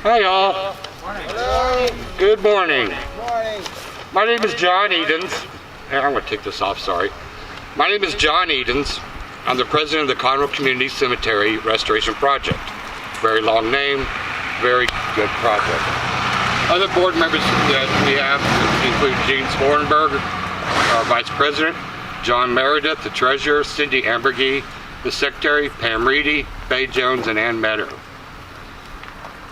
Hi y'all. Good morning. My name is John Edens. I'm going to take this off, sorry. My name is John Edens. I'm the president of the Conroe Community Cemetery Restoration Project. Very long name, very good project. Other board members that we have include Gene Sporenberg, our vice president, John Meredith, the treasurer, Cindy Ambergy, the secretary, Pam Reedy, Faye Jones, and Ann Meadow.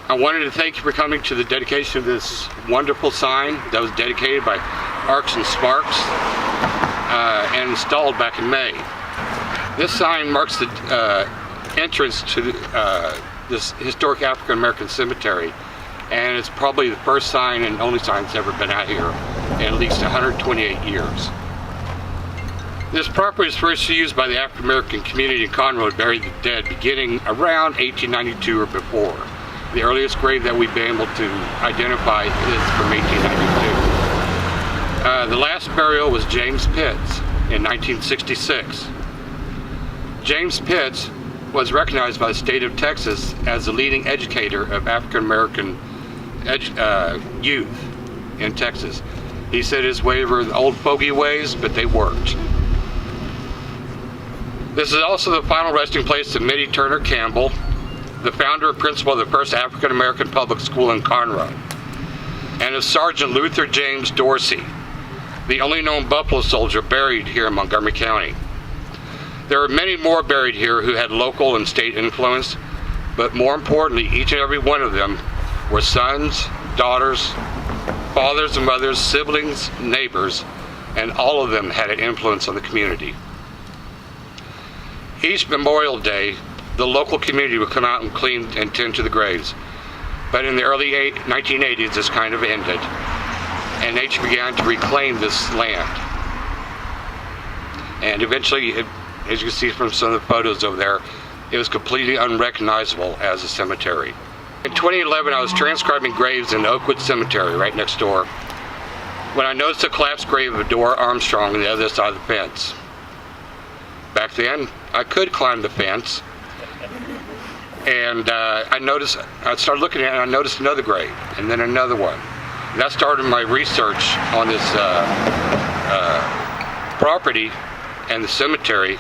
I wanted to thank you for coming to the dedication of this wonderful sign that was dedicated by Arcs and Sparks and installed back in May. This sign marks the entrance to this historic African American cemetery, and it's probably the first sign and only sign that's ever been out here in at least 128 years. This property was first used by the African American community in Conroe to bury the dead beginning around 1892 or before. The earliest grave that we've been able to identify is from 1892. The last burial was James Pitts in 1966. James Pitts was recognized by the state of Texas as the leading educator of African American youth in Texas. He said his ways were the old fogey ways, but they worked. This is also the final resting place of Mittie Turner Campbell, the founder and principal of the first African American public school in Conroe, and of Sergeant Luther James Dorsey, the only known Buffalo soldier buried here in Montgomery County. There are many more buried here who had local and state influence, but more importantly, each and every one of them were sons, daughters, fathers and mothers, siblings, neighbors, and all of them had an influence on the community. Each Memorial Day, the local community would come out and clean and tend to the graves. But in the early 1980s, this kind of ended, and nature began to reclaim this land. And eventually, as you can see from some of the photos over there, it was completely unrecognizable as a cemetery. In 2011, I was transcribing graves in Oakwood Cemetery, right next door, when I noticed the collapsed grave of Dora Armstrong on the other side of the fence. Back then, I could climb the fence, and I started looking at it, and I noticed another grave, and then another one. And that started my research on this property and the cemetery,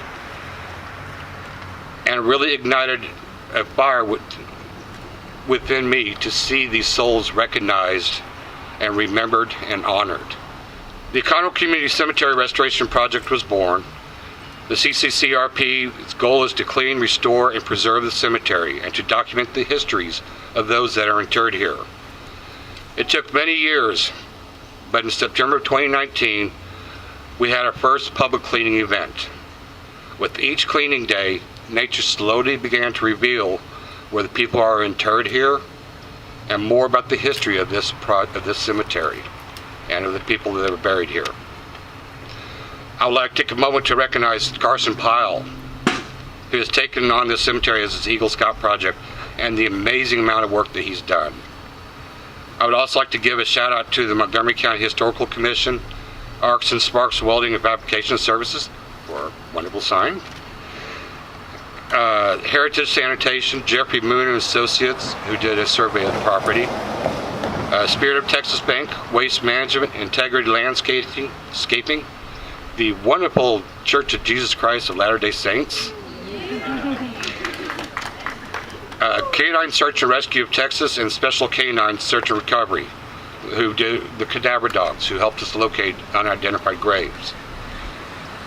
and really ignited a fire within me to see these souls recognized and remembered and honored. The Conroe Community Cemetery Restoration Project was born. The CCCRP's goal is to clean, restore, and preserve the cemetery and to document the histories of those that are interred here. It took many years, but in September of 2019, we had our first public cleaning event. With each cleaning day, nature slowly began to reveal where the people are interred here and more about the history of this cemetery and of the people that are buried here. I would like to take a moment to recognize Carson Pyle, who has taken on this cemetery as his Eagle Scout project and the amazing amount of work that he's done. I would also like to give a shout out to the Montgomery County Historical Commission, Arcs and Sparks Welding and Fabrication Services for a wonderful sign, Heritage Sanitation, Jeffrey Moon and Associates, who did a survey of the property, Spirit of Texas Bank, Waste Management, Integrity Landscaping, the wonderful Church of Jesus Christ of Latter-day Saints, Canine Search and Rescue of Texas, and Special Canine Search and Recovery, who did the cadaver dogs, who helped us locate unidentified graves,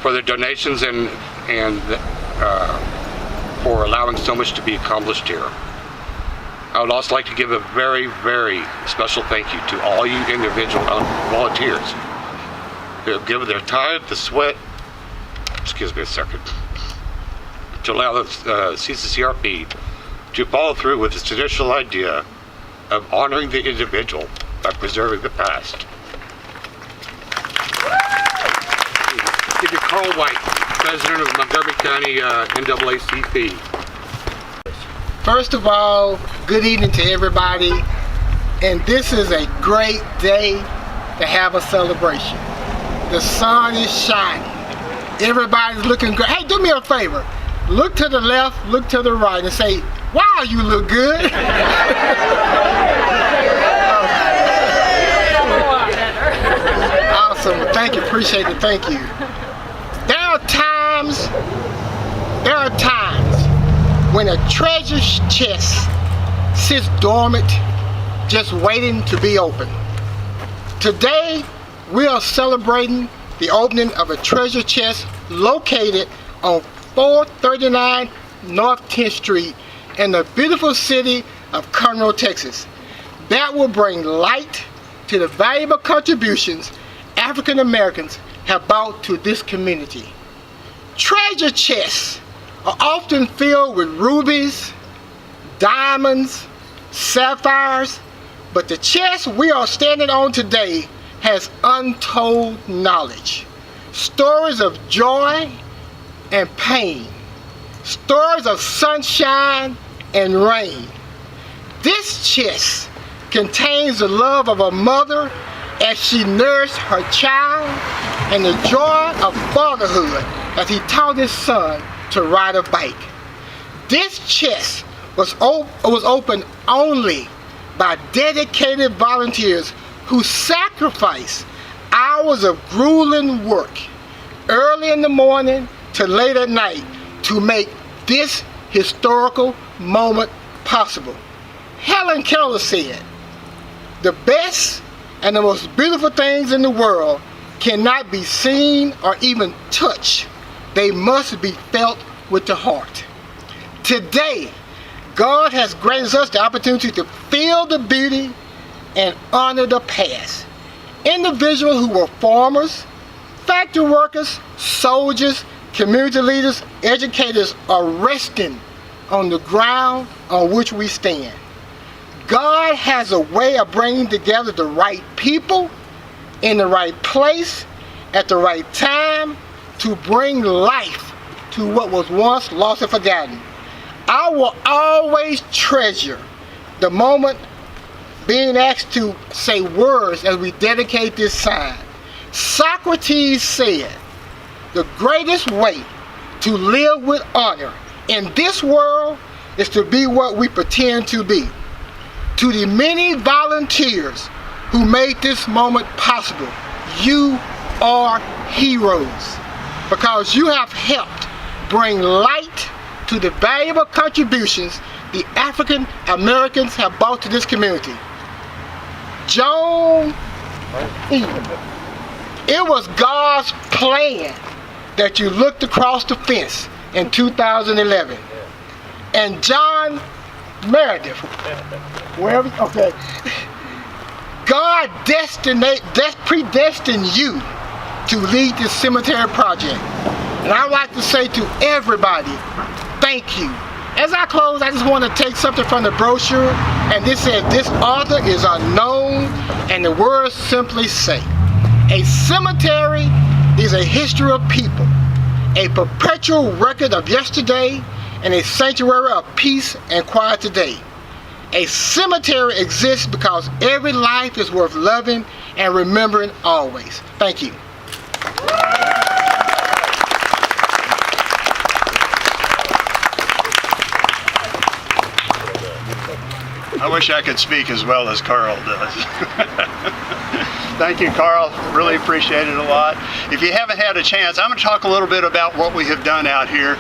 for their donations and for allowing so much to be accomplished here. I would also like to give a very, very special thank you to all you individual volunteers who have given their time, the sweat, excuse me a second, to allow the CCCRP to follow through with this traditional idea of honoring the individual by preserving the past. Give you Carl White, President of Montgomery County NAACP. First of all, good evening to everybody, and this is a great day to have a celebration. The sun is shining. Everybody's looking great. Hey, do me a favor. Look to the left, look to the right, and say, Wow, you look good. Awesome. Thank you. Appreciate it. Thank you. There are times when a treasure chest sits dormant, just waiting to be opened. Today, we are celebrating the opening of a treasure chest located on 439 North 10th Street in the beautiful city of Conroe, Texas. That will bring light to the valuable contributions African Americans have brought to this community. Treasure chests are often filled with rubies, diamonds, sapphires, but the chest we are standing on today has untold knowledge. Stories of joy and pain. Stories of sunshine and rain. This chest contains the love of a mother as she nursed her child and the joy of fatherhood as he taught his son to ride a bike. This chest was opened only by dedicated volunteers who sacrificed hours of grueling work early in the morning to late at night to make this historical moment possible. Helen Keller said, "The best and the most beautiful things in the world cannot be seen or even touched. They must be felt with the heart." Today, God has granted us the opportunity to feel the beauty and honor the past. Individuals who were farmers, factory workers, soldiers, community leaders, educators are resting on the ground on which we stand. God has a way of bringing together the right people in the right place at the right time to bring life to what was once lost and forgotten. I will always treasure the moment being asked to say words as we dedicate this sign. Socrates said, "The greatest way to live with honor in this world is to be what we pretend to be." To the many volunteers who made this moment possible, you are heroes because you have helped bring light to the valuable contributions the African Americans have brought to this community. John Eden, it was God's plan that you looked across the fence in 2011. And John Meredith, wherever, okay. God predestined you to lead this cemetery project. And I'd like to say to everybody, thank you. As I close, I just want to take something from the brochure, and this says, "This author is unknown," and the words simply say, "A cemetery is a history of people, a perpetual record of yesterday, and a sanctuary of peace and quiet today. A cemetery exists because every life is worth loving and remembering always." Thank you. I wish I could speak as well as Carl does. Thank you, Carl. Really appreciate it a lot. If you haven't had a chance, I'm going to talk a little bit about what we have done out here.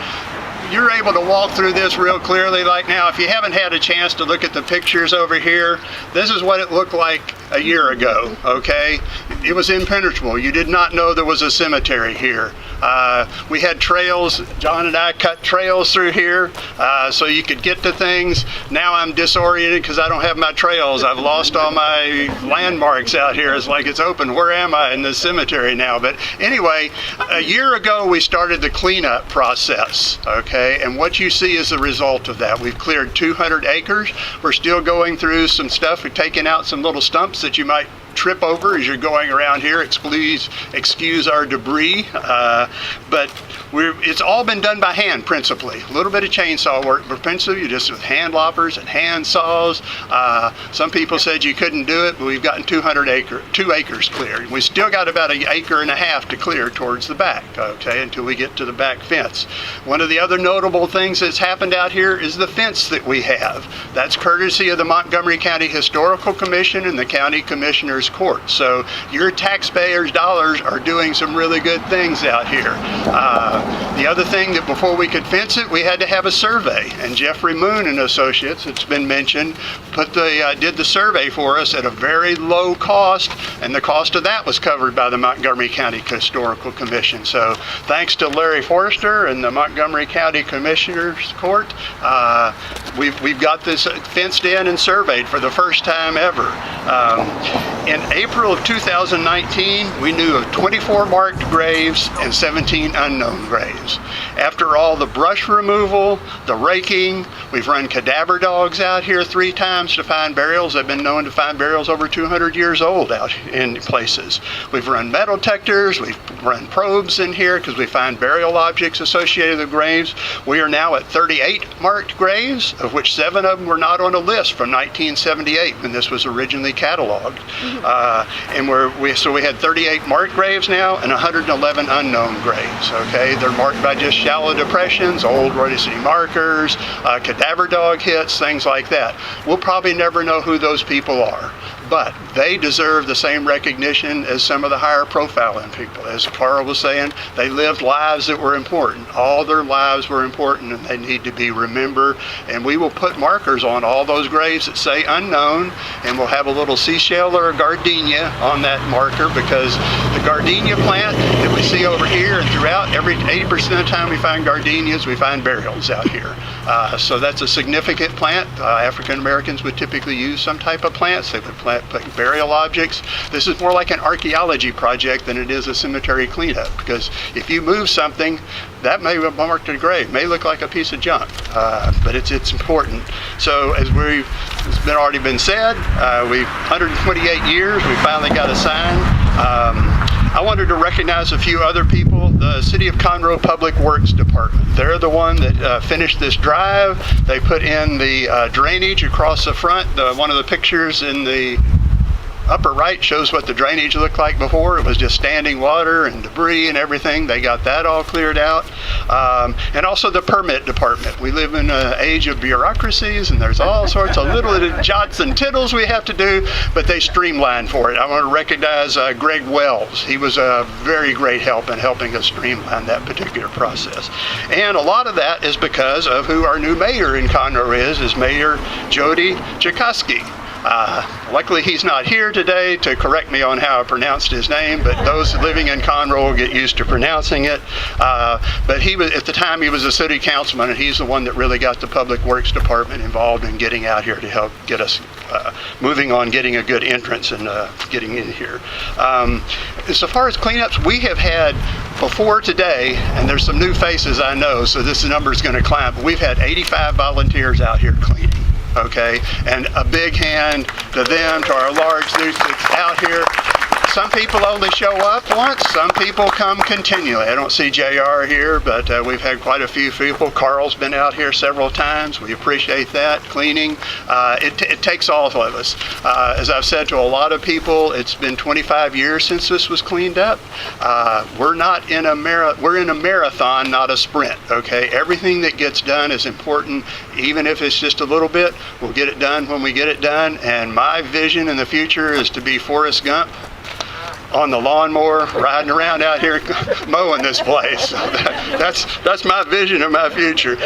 You're able to walk through this real clearly like now. If you haven't had a chance to look at the pictures over here, this is what it looked like a year ago, okay? It was impenetrable. You did not know there was a cemetery here. We had trails. John and I cut trails through here so you could get to things. Now I'm disoriented because I don't have my trails. I've lost all my landmarks out here. It's like it's open. Where am I in this cemetery now? But anyway, a year ago we started the cleanup process, okay? And what you see is the result of that. We've cleared 200 acres. We're still going through some stuff. We've taken out some little stumps that you might trip over as you're going around here. Excuse our debris, but It's all been done by hand, principally. A little bit of chainsaw work, but principally you just with hand loppers and hand saws. Some people said you couldn't do it, but we've gotten 2 acres cleared. We still got about 1.5 acres to clear towards the back, okay, until we get to the back fence. One of the other notable things that's happened out here is the fence that we have. That's courtesy of the Montgomery County Historical Commission and the County Commissioner's Court. So your taxpayers' dollars are doing some really good things out here. The other thing that before we could fence it, we had to have a survey. And Jeffrey Moon and Associates, it's been mentioned, did the survey for us at a very low cost, and the cost of that was covered by the Montgomery County Historical Commission. So thanks to Larry Foerester and the Montgomery County Commissioner's Court, we've got this fenced in and surveyed for the first time ever. In April of 2019, we knew of 24 marked graves and 17 unknown graves. After all the brush removal, the raking, we've run cadaver dogs out here 3 times to find burials. They've been known to find burials over 200 years old out in places. We've run metal detectors, we've run probes in here because we find burial objects associated with graves. We are now at 38 marked graves, of which 7 of them were not on a list from 1978 when this was originally cataloged. So we had 38 marked graves now and 111 unknown graves. Okay, they're marked by just shallow depressions, old rhodocity markers, cadaver dog hits, things like that. We'll probably never know who those people are, but they deserve the same recognition as some of the higher profiling people. As Carl was saying, they lived lives that were important. All their lives were important and they need to be remembered. And we will put markers on all those graves that say unknown, and we'll have a little seashell or a gardenia on that marker, because the gardenia plant that we see over here and throughout, every 80% of the time we find gardenias, we find burials out here. So that's a significant plant. African Americans would typically use some type of plants. They would put burial objects. This is more like an archaeology project than it is a cemetery cleanup, because if you move something, that may have marked a grave, may look like a piece of junk, but it's important. So as it's already been said, 128 years, we finally got a sign. I wanted to recognize a few other people. The City of Conroe Public Works Department. They're the one that finished this drive. They put in the drainage across the front. One of the pictures in the upper right shows what the drainage looked like before. It was just standing water and debris and everything. They got that all cleared out. And also the permit department. We live in an age of bureaucracies, and there's all sorts of little jots and tittles we have to do, but they streamlined for it. I want to recognize Greg Wells. He was a very great help in helping us streamline that particular process. And a lot of that is because of who our new mayor in Conroe is Mayor Jody Jakoski. Luckily he's not here today to correct me on how I pronounced his name, but those living in Conroe will get used to pronouncing it. But he was, at the time, he was a city councilman, and he's the one that really got the Public Works Department involved in getting out here to help get us moving on, getting a good entrance and getting in here. As far as cleanups, we have had before today, and there's some new faces I know, so this number is going to climb, but we've had 85 volunteers out here cleaning. Okay, and a big hand to them, to our large group that's out here. Some people only show up once, some people come continually. I don't see JR here, but we've had quite a few people. Carl's been out here several times. We appreciate that, cleaning. It takes all of us. As I've said to a lot of people, it's been 25 years since this was cleaned up. We're in a marathon, not a sprint, okay? Everything that gets done is important, even if it's just a little bit. We'll get it done when we get it done, and my vision in the future is to be Forrest Gump on the lawnmower, riding around out here mowing this place. So that's my vision of my future.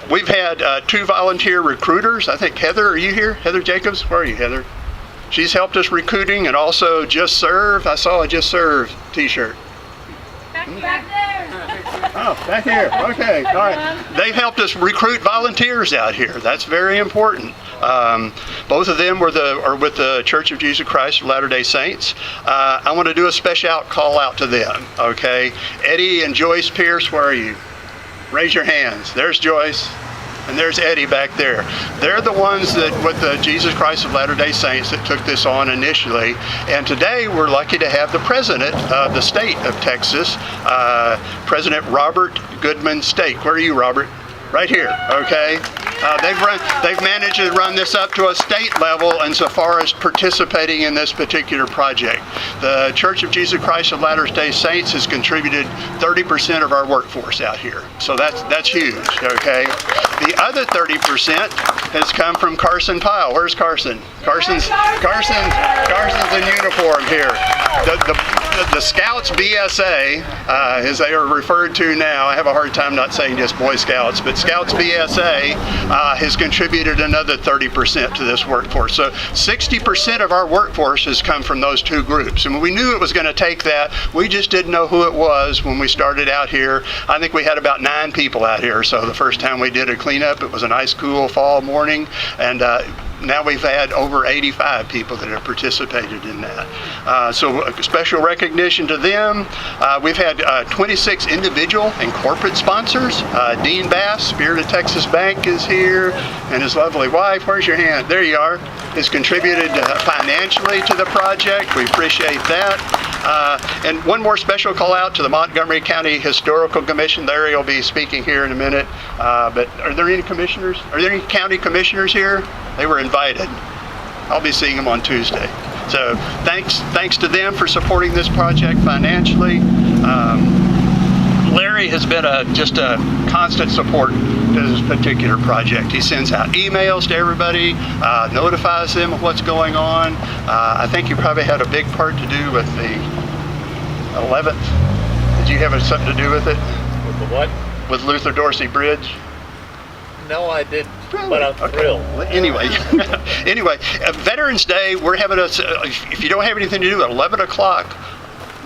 We've had 2 volunteer recruiters. I think Heather, are you here? Heather Jacobs, where are you, Heather? She's helped us recruiting, and also Just Serve. I saw a Just Serve t-shirt. Back there. Oh, back here. Okay. All right. They've helped us recruit volunteers out here. That's very important. Both of them are with the Church of Jesus Christ of Latter-day Saints. I want to do a special call out to them. Okay. Eddie and Joyce Pierce, where are you? Raise your hands. There's Joyce. and there's Eddie back there. They're the ones that, with the Jesus Christ of Latter-day Saints, that took this on initially. And today we're lucky to have the president of the state of Texas, President Robert Goodman Stake. Where are you, Robert? Right here, okay? They've managed to run this up to a state level insofar as participating in this particular project. The Church of Jesus Christ of Latter-day Saints has contributed 30% of our workforce out here. So that's huge, okay? The other 30% has come from Carson Pyle. Where's Carson? Carson's in uniform here. The Scouts BSA, as they are referred to now, I have a hard time not saying just Boy Scouts, but Scouts BSA has contributed another 30% to this workforce. So 60% of our workforce has come from those two groups. And we knew it was going to take that. We just didn't know who it was when we started out here. I think we had about 9 people out here. So the first time we did a cleanup, it was a nice cool fall morning. And now we've had over 85 people that have participated in that. So a special recognition to them. We've had 26 individual and corporate sponsors. Dean Bass, Spirit of Texas Bank is here, and his lovely wife, where's your hand? There you are, has contributed financially to the project. We appreciate that. And one more special call out to the Montgomery County Historical Commission. Larry will be speaking here in a minute. But are there any commissioners? Are there any county commissioners here? They were invited. I'll be seeing them on Tuesday. So thanks to them for supporting this project financially. Larry has been just a constant support to this particular project. He sends out emails to everybody, notifies them of what's going on. I think you probably had a big part to do with the 11th. Did you have something to do with it? With the what? With Luther Dorsey Bridge? No, I didn't. Really? But I'm thrilled. Well, anyway, Veterans Day, we're having if you don't have anything to do, at 11 o'clock,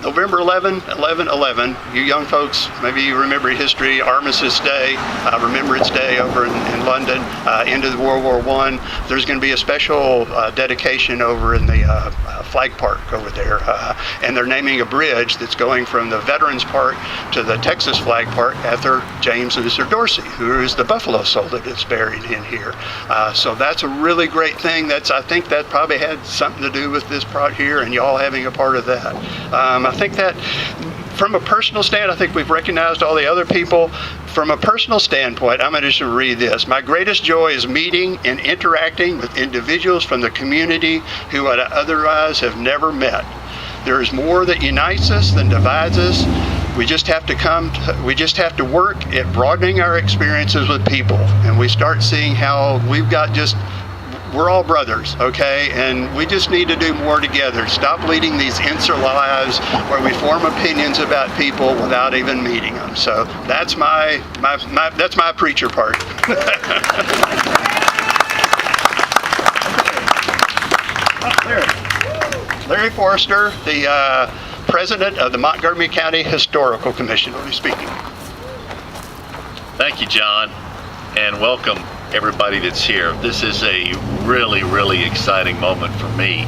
November 11/11/11, you young folks, maybe you remember history, Armistice Day, Remembrance Day over in London, end of World War I. There's going to be a special dedication over in the Flag Park over there, and they're naming a bridge that's going from the Veterans Park to the Texas Flag Park after James Luther Dorsey, who is the buffalo soldier that's buried in here. So that's a really great thing. I think that probably had something to do with this part here and y'all having a part of that. I think that from a personal standpoint, I think we've recognized all the other people. From a personal standpoint, I'm going to just read this. My greatest joy is meeting and interacting with individuals from the community who I'd otherwise have never met. There is more that unites us than divides us. We just have to work at broadening our experiences with people, and we start seeing how we're all brothers, okay? And we just need to do more together. Stop leading these insular lives where we form opinions about people without even meeting them. So that's my preacher part. Larry Foerester, the president of the Montgomery County Historical Commission, will be speaking. Thank you, John, and welcome everybody that's here. This is a really, really exciting moment for me.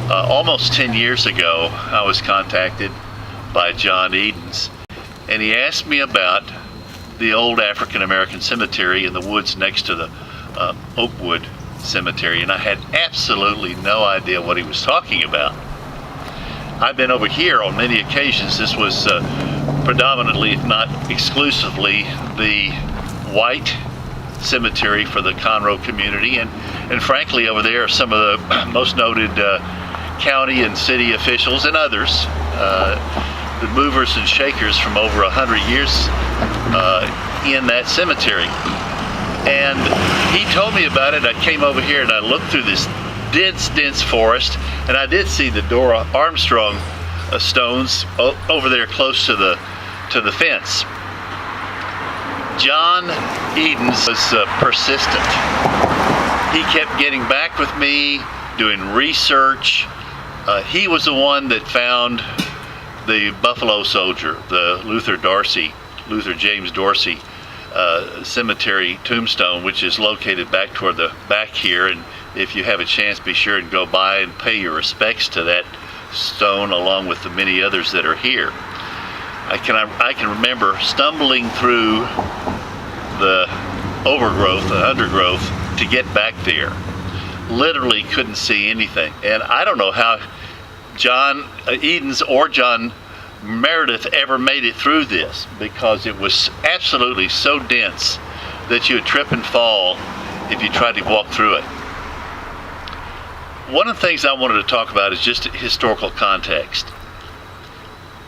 Almost 10 years ago, I was contacted by John Edens, and he asked me about the old African American cemetery in the woods next to the Oakwood Cemetery, and I had absolutely no idea what he was talking about. I've been over here on many occasions. This was predominantly, if not exclusively, the white cemetery for the Conroe community, and frankly over there are some of the most noted county and city officials and others, the movers and shakers from over 100 years in that cemetery. And he told me about it. I came over here and I looked through this dense forest, and I did see the Dora Armstrong stones over there close to the fence. John Edens was persistent. He kept getting back with me, doing research. He was the one that found the Buffalo Soldier, the Luther James Dorsey cemetery tombstone, which is located back toward the back here. And if you have a chance, be sure and go by and pay your respects to that stone along with the many others that are here. I can remember stumbling through the overgrowth, undergrowth to get back there. Literally couldn't see anything. And I don't know how John Edens or John Meredith ever made it through this, because it was absolutely so dense that you would trip and fall if you tried to walk through it. One of the things I wanted to talk about is just historical context.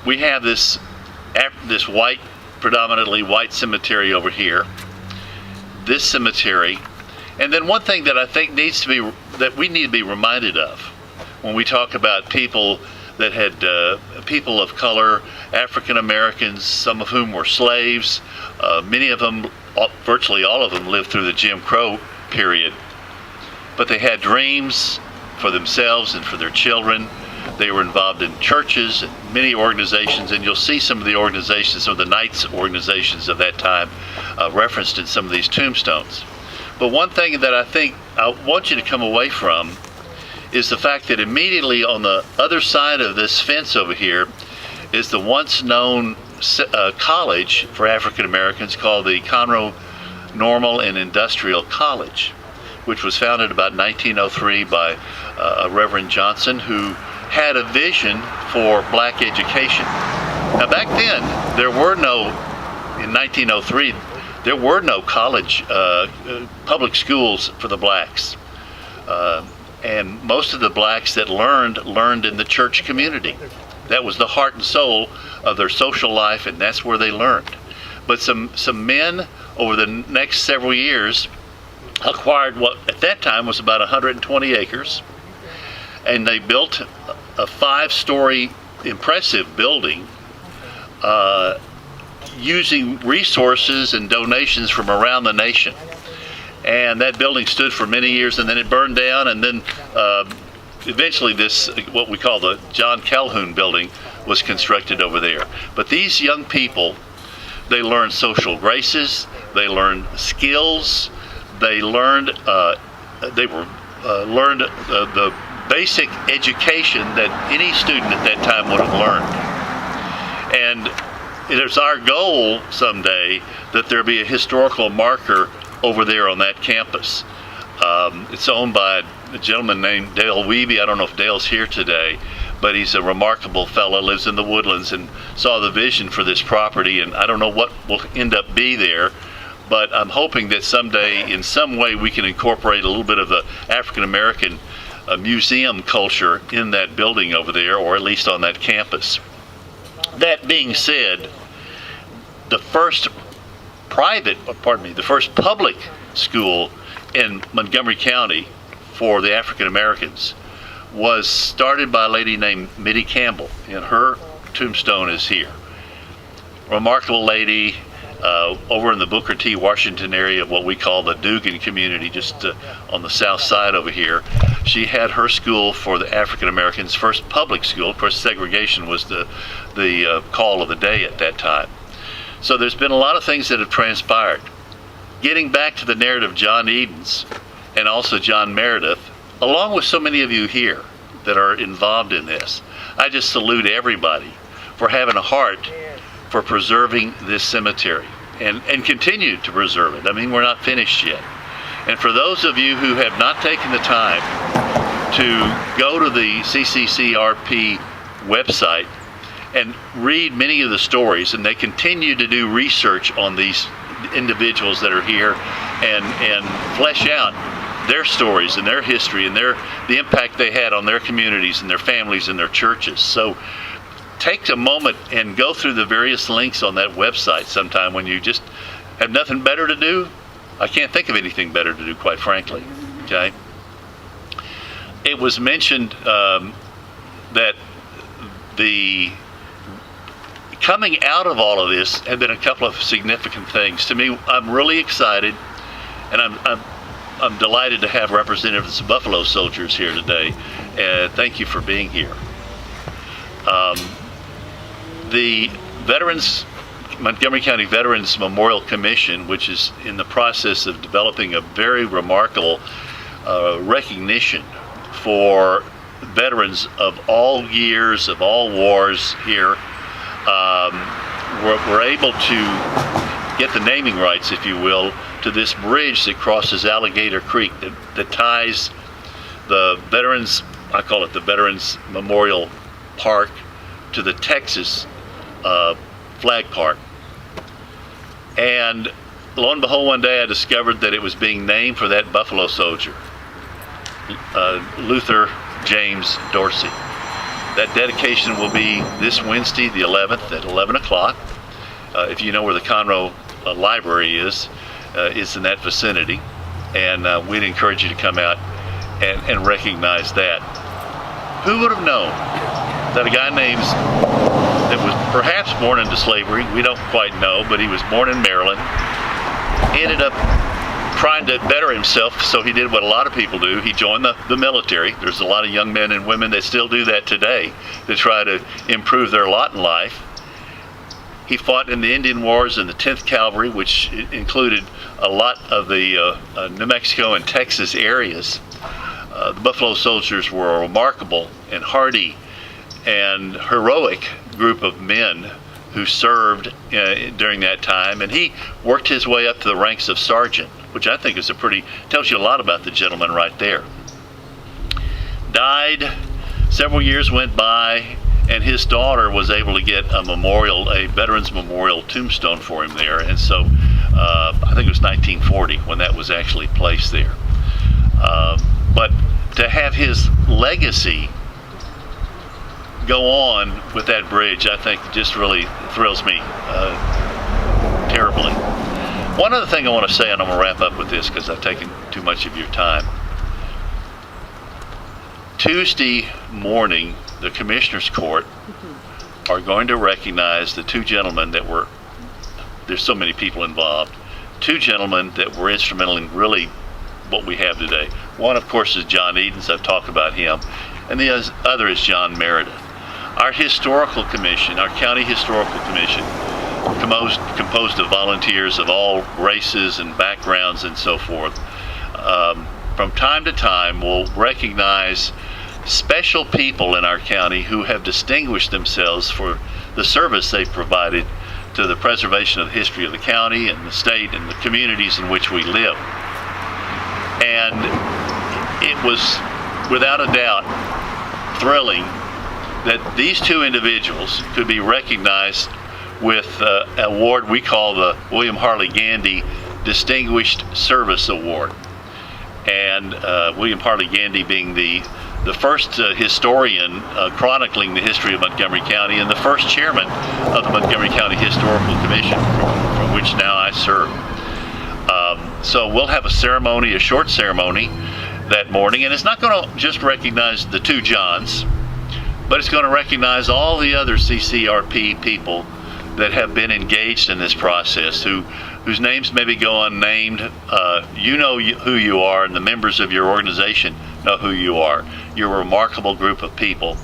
We have this white, predominantly white cemetery over here, this cemetery, and then one thing that I think that we need to be reminded of when we talk about people that had people of color, African Americans, some of whom were slaves, many of them, virtually all of them, lived through the Jim Crow period, but they had dreams for themselves and for their children. They were involved in churches, many organizations, and you'll see some of the organizations, some of the Knights organizations of that time referenced in some of these tombstones. But one thing that I think I want you to come away from is the fact that immediately on the other side of this fence over here is the once known college for African Americans called the Conroe Normal and Industrial College, which was founded about 1903 by Reverend Johnson, who had a vision for black education. Now back then, in 1903, there were no college, public schools for the blacks. And most of the blacks that learned in the church community. That was the heart and soul of their social life, and that's where they learned. But some men over the next several years acquired what at that time was about 120 acres, and they built a 5-story impressive building using resources and donations from around the nation. And that building stood for many years, and then it burned down, and then eventually this, what we call the John Calhoun building, was constructed over there. But these young people, they learned social graces, they learned skills, they learned learned the basic education that any student at that time would have learned. And it is our goal someday that there be a historical marker over there on that campus. It's owned by a gentleman named Dale Wiebe. I don't know if Dale's here today, but he's a remarkable fellow, lives in the Woodlands, and saw the vision for this property, and I don't know what will end up be there, but I'm hoping that someday in some way we can incorporate a little bit of the African American museum culture in that building over there, or at least on that campus. That being said, the first public school in Montgomery County for the African Americans was started by a lady named Mittie Campbell, and her tombstone is here. Remarkable lady, over in the Booker T. Washington area of what we call the Dugan community, just on the south side over here. She had her school for the African Americans, first public school. Of course, segregation was the call of the day at that time. So there's been a lot of things that have transpired. Getting back to the narrative of John Edens and also John Meredith, along with so many of you here that are involved in this, I just salute everybody for having a heart for preserving this cemetery and continue to preserve it. I mean, we're not finished yet. And for those of you who have not taken the time to go to the CCCRP website and read many of the stories, and they continue to do research on these individuals that are here and flesh out their stories and their history and the impact they had on their communities and their families and their churches. So take a moment and go through the various links on that website sometime when you just have nothing better to do. I can't think of anything better to do, quite frankly. Okay. It was mentioned that the coming out of all of this have been a couple of significant things. To me, I'm really excited, and I'm delighted to have representatives of Buffalo Soldiers here today. Thank you for being here. The Montgomery County Veterans Memorial Commission, which is in the process of developing a very remarkable recognition for veterans of all years, of all wars here, we're able to get the naming rights, if you will, to this bridge that crosses Alligator Creek that ties the Veterans, I call it the Veterans Memorial Park, to the Texas Flag Park. And lo and behold, one day I discovered that it was being named for that Buffalo soldier, Luther James Dorsey. That dedication will be this Wednesday, the 11th, at 11 o'clock. If you know where the Conroe Library is, it's in that vicinity. And we'd encourage you to come out and recognize that. Who would have known that a guy that was perhaps born into slavery, we don't quite know, but he was born in Maryland, ended up trying to better himself, so he did what a lot of people do. He joined the military. There's a lot of young men and women that still do that today to try to improve their lot in life. He fought in the Indian Wars in the 10th Cavalry, which included a lot of the New Mexico and Texas areas. The Buffalo Soldiers were a remarkable and hardy and heroic group of men who served during that time, and he worked his way up to the ranks of sergeant, which I think is tells you a lot about the gentleman right there. Died, several years went by, and his daughter was able to get a Veterans Memorial tombstone for him there, and so I think it was 1940 when that was actually placed there. But to have his legacy go on with that bridge, I think just really thrills me terribly. One other thing I want to say, and I'm going to wrap up with this because I've taken too much of your time. Tuesday morning, the Commissioners Court are going to recognize the two gentlemen there's so many people involved, two gentlemen that were instrumental in really what we have today. One, of course, is John Edens. I've talked about him. And the other is John Meredith. Our historical commission, our county historical commission, composed of volunteers of all races and backgrounds and so forth, from time to time will recognize special people in our county who have distinguished themselves for the service they've provided to the preservation of the history of the county and the state and the communities in which we live. And it was without a doubt thrilling that these two individuals could be recognized with an award we call the William Harley Gandy Distinguished Service Award. And William Harley Gandy being the first historian chronicling the history of Montgomery County and the first chairman of the Montgomery County Historical Commission, from which now I serve. So we'll have a short ceremony that morning, and it's not going to just recognize the two Johns, but it's going to recognize all the other CCRP people that have been engaged in this process, whose names maybe go unnamed. You know who you are, and the members of your organization know who you are. You're a remarkable group of people.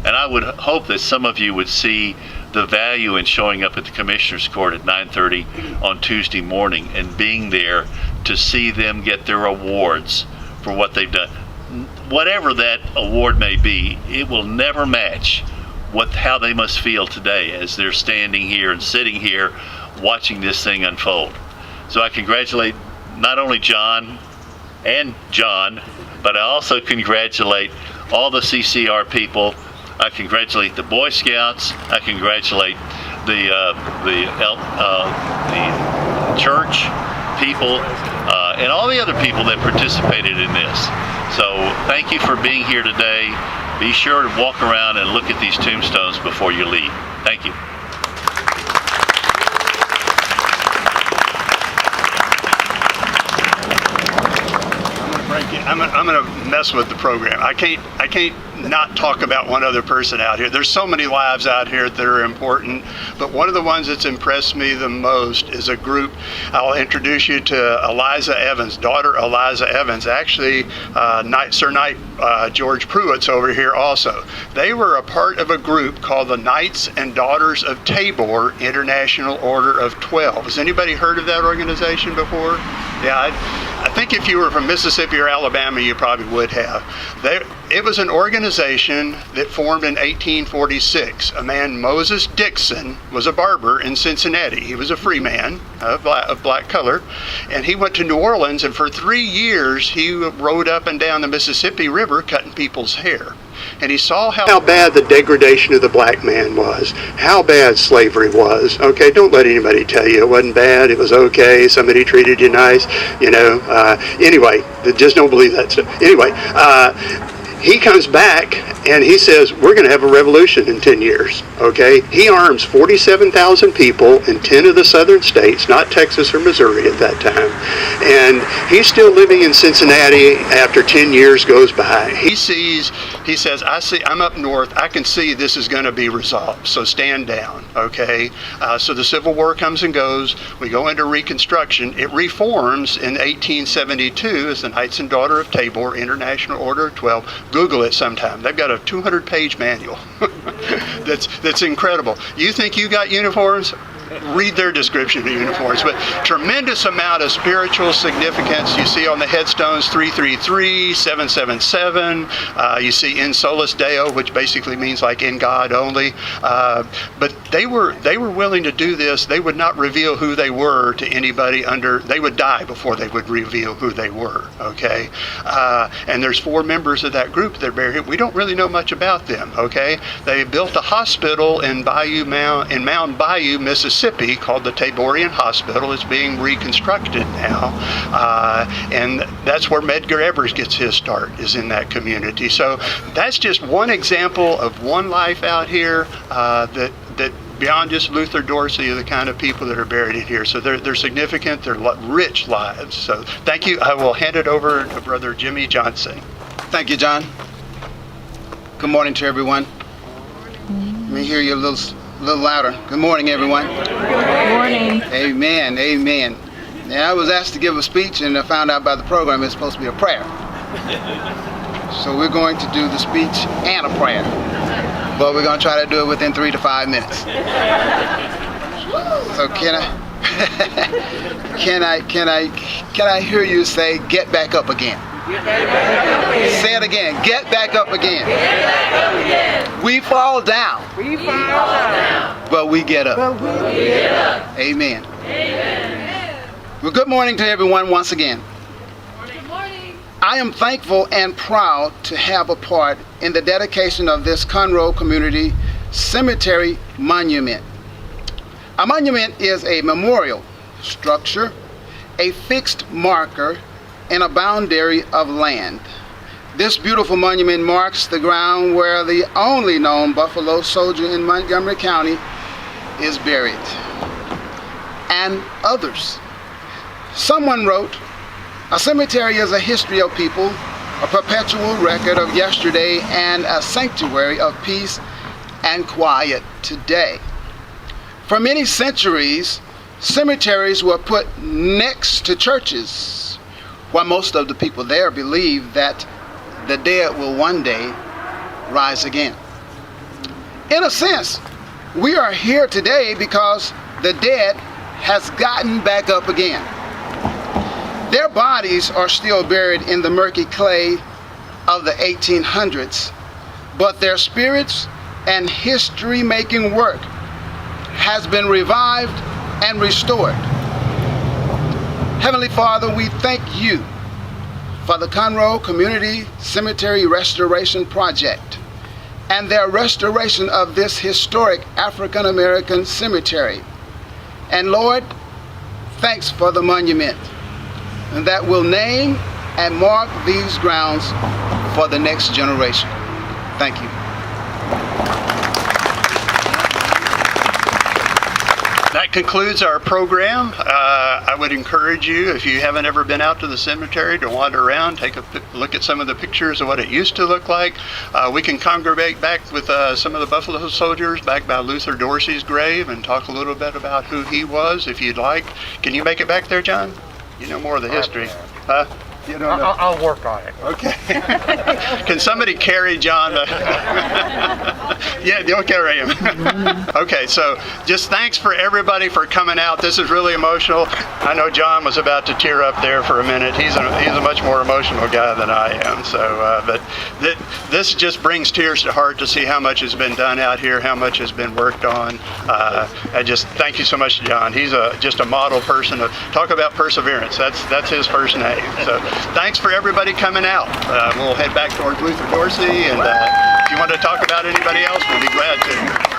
And I would hope that some of you would see the value in showing up at the Commissioners Court at 9:30 on Tuesday morning and being there to see them get their awards for what they've done. Whatever that award may be, it will never match how they must feel today as they're standing here and sitting here watching this thing unfold. So I congratulate not only John and John, but I also congratulate all the CCR people. I congratulate the Boy Scouts. I congratulate the church people and all the other people that participated in this. So thank you for being here today. Be sure to walk around and look at these tombstones before you leave. Thank you. I'm going to mess with the program. I can't not talk about one other person out here. There's so many lives out here that are important, but one of the ones that's impressed me the most is a group. I'll introduce you to Eliza Evans, daughter Eliza Evans. Actually, Sir Knight George Pruitt's over here also. They were a part of a group called the Knights and Daughters of Tabor International Order of 12. Has anybody heard of that organization before? Yeah, I think if you were from Mississippi or Alabama, you probably would have. It was an organization that formed in 1846. A man, Moses Dixon, was a barber in Cincinnati. He was a free man of black color, and he went to New Orleans, and for 3 years he rode up and down the Mississippi River cutting people's hair. And he saw how bad the degradation of the black man was, how bad slavery was. Okay, don't let anybody tell you it wasn't bad, it was okay, somebody treated you nice, Anyway, just don't believe that stuff. Anyway, he comes back and he says, we're going to have a revolution in 10 years, okay? He arms 47,000 people in 10 of the southern states, not Texas or Missouri at that time. And he's still living in Cincinnati after 10 years goes by. He says, I'm up north, I can see this is going to be resolved, so stand down, okay? So the Civil War comes and goes, we go into Reconstruction. It reforms in 1872 as the Knights and Daughter of Tabor, International Order of 12. Google it sometime. They've got a 200-page manual. That's incredible. You think you got uniforms? Read their description of uniforms. But tremendous amount of spiritual significance. You see on the headstones 333, 777. You see in Solus Deo, which basically means like in God only. But they were willing to do this. They would not reveal who they were to anybody they would die before they would reveal who they were. Okay, and there's 4 members of that group that are buried here. We don't really know much about them. Okay, they built a hospital in Mound Bayou, Mississippi, called the Taborian Hospital. It's being reconstructed now, and that's where Medgar Evers gets his start, is in that community. So that's just one example of one life out here that beyond just Luther Dorsey are the kind of people that are buried in here. So they're significant, they're rich lives. So thank you. I will hand it over to Brother Jimmy Johnson. Thank you, John. Good morning to everyone. Let me hear you a little louder. Good morning, everyone. Good morning. Amen, amen. Now, I was asked to give a speech, and I found out by the program it's supposed to be a prayer. So we're going to do the speech and a prayer, but we're going to try to do it within 3 to 5 minutes. So can I hear you say, "Get back up again"? Say it again. Get back up again. Get back up again. We fall down. We fall down. But we get up. Amen. Amen. Well, good morning to everyone once again. Good morning. I am thankful and proud to have a part in the dedication of this Conroe Community Cemetery monument. A monument is a memorial structure, a fixed marker, and a boundary of land. This beautiful monument marks the ground where the only known Buffalo soldier in Montgomery County is buried, and others. Someone wrote, "A cemetery is a history of people, a perpetual record of yesterday, and a sanctuary of peace and quiet today." For many centuries, cemeteries were put next to churches, while most of the people there believe that the dead will one day rise again. In a sense, we are here today because the dead has gotten back up again. Their bodies are still buried in the murky clay of the 1800s, but their spirits and history-making work has been revived and restored. Heavenly Father, we thank you for the Conroe Community Cemetery Restoration Project and their restoration of this historic African American cemetery. And Lord, thanks for the monument that will name and mark these grounds for the next generation. Thank you. That concludes our program. I would encourage you, if you haven't ever been out to the cemetery, to wander around, take a look at some of the pictures of what it used to look like. We can congregate back with some of the Buffalo soldiers back by Luther Dorsey's grave and talk a little bit about who he was, if you'd like. Can you make it back there, John? You know more of the history. You don't know? I'll work on it. Okay. Can somebody carry John? Yeah, okay, Ram. Okay, so just thanks for everybody for coming out. This is really emotional. I know John was about to tear up there for a minute. He's a much more emotional guy than I am. So, but this just brings tears to heart to see how much has been done out here, how much has been worked on. I just thank you so much, John. He's just a model person. Talk about perseverance. That's his first name. So, thanks for everybody coming out. We'll head back towards Luther Dorsey, and if you want to talk about anybody else, we'll be glad to.